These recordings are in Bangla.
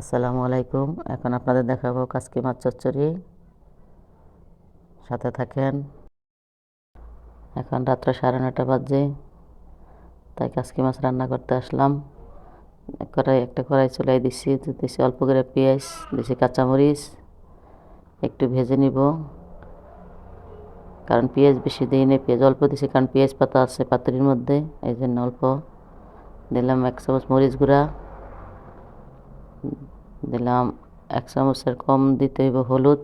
আসসালামু আলাইকুম। এখন আপনাদের দেখাবো কাসকি মাছ চচ্চড়ি। সাথে থাকেন। এখন রাত্র 9:30 বাজে, তাই কাসকি মাছ রান্না করতে আসলাম। একটা কড়াই চুলায় দিছি অল্প করে পেঁয়াজ, দিছি কাঁচামরিচ, একটু ভেজে নিব। কারণ পেঁয়াজ বেশি দিই না, পেঁয়াজ অল্প দিছি, কারণ পেঁয়াজ পাতা আছে পাতুরির মধ্যে, এই জন্য অল্প দিলাম। 1 চামচ মরিচ গুঁড়া দিলাম, 1 চামচের কম দিতে হইব হলুদ।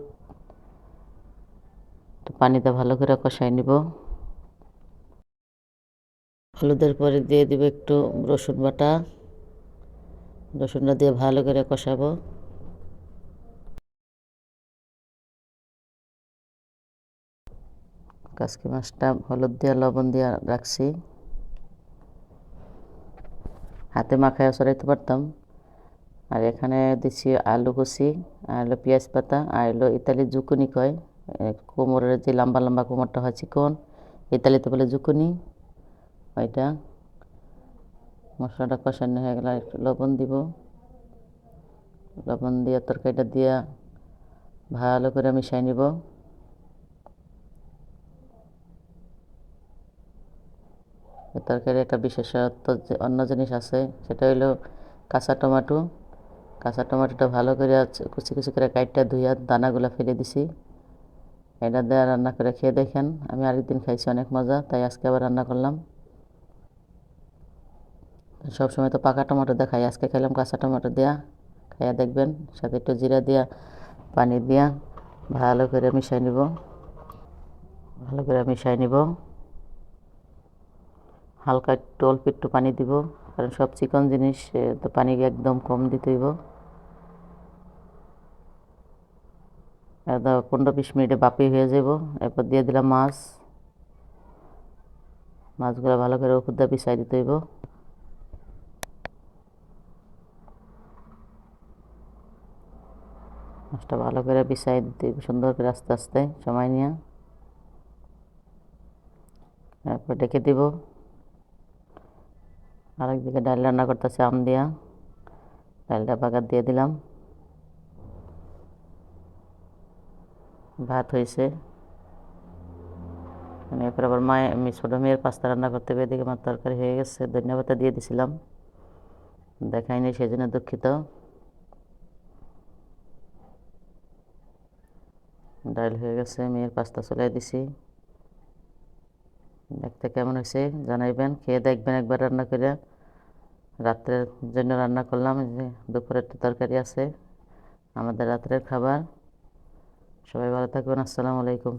তো পানিতে ভালো করে কষাই নিব। হলুদের পরে দিয়ে দিব একটু রসুন বাটা। রসুনটা দিয়ে ভালো করে কষাবো। কাসকি মাছটা হলুদ দিয়ে লবণ দিয়ে রাখছি, হাতে মাখায় সরাইতে পারতাম। আর এখানে দিচ্ছি আলু কুচি, আর হলো পেঁয়াজ পাতা, আর হলো ইতালি জুকুনি কয়, কোমরের যে লম্বা লম্বা কোমরটা হয় চিকন, ইতালিতে বলে জুকুনি, ওইটা। মশলাটা কষানো হয়ে গেলে একটু লবণ দিব। লবণ দিয়ে তরকারিটা দিয়ে ভালো করে মিশাই নিব। তরকারি একটা বিশেষত্ব অন্য জিনিস আছে, সেটা হলো কাঁচা টমেটো। কাঁচা টমেটোটা ভালো করে কুচি কুচি করে কাইটটা ধুইয়া দানাগুলো ফেলে দিছি। এটা দিয়ে রান্না করে খেয়ে দেখেন। আমি আরেকদিন খাইছি, অনেক মজা, তাই আজকে আবার রান্না করলাম। সবসময় তো পাকা টমেটো দিয়ে খাই, আজকে খেলাম কাঁচা টমেটো দিয়া। খাইয়া দেখবেন। সাথে একটু জিরা দিয়া পানি দিয়া ভালো করে মিশাই নিব। হালকা একটু অল্প একটু পানি দিব, কারণ সব চিকন জিনিস, তো পানি একদম কম দিতে হইব। 15-20 মিনিটে বাপি হয়ে যাব। এরপর দিয়ে দিলাম মাছ। মাছগুলো ভালো করে উপর দিয়ে বিছাই দিতে হইব। মাছটা ভালো করে বিছাই দিতে হইব সুন্দর করে, আস্তে আস্তে সময় নিয়ে। তারপর ডেকে দিব। আরেকদিকে ডাল রান্না করতেছে আম দিয়া, ডালটা বাগার দিয়ে দিলাম। ভাত হয়েছে। এরপর আবার ছোটো মেয়ের পাস্তা রান্না করতে হবে, এদিকে আমার তরকারি হয়ে গেছে, ধনিয়া পাতা দিয়ে দিছিলাম, দেখাইনি, সেই জন্য দুঃখিত। ডাল হয়ে গেছে, মেয়ের পাস্তা চলাই দিছি। দেখতে কেমন হয়েছে জানাইবেন, খেয়ে দেখবেন একবার রান্না করে। রাত্রের জন্য রান্না করলাম, যে দুপুরের তরকারি আছে, আমাদের রাত্রের খাবার। সবাই ভালো থাকবেন। আসসালামু আলাইকুম।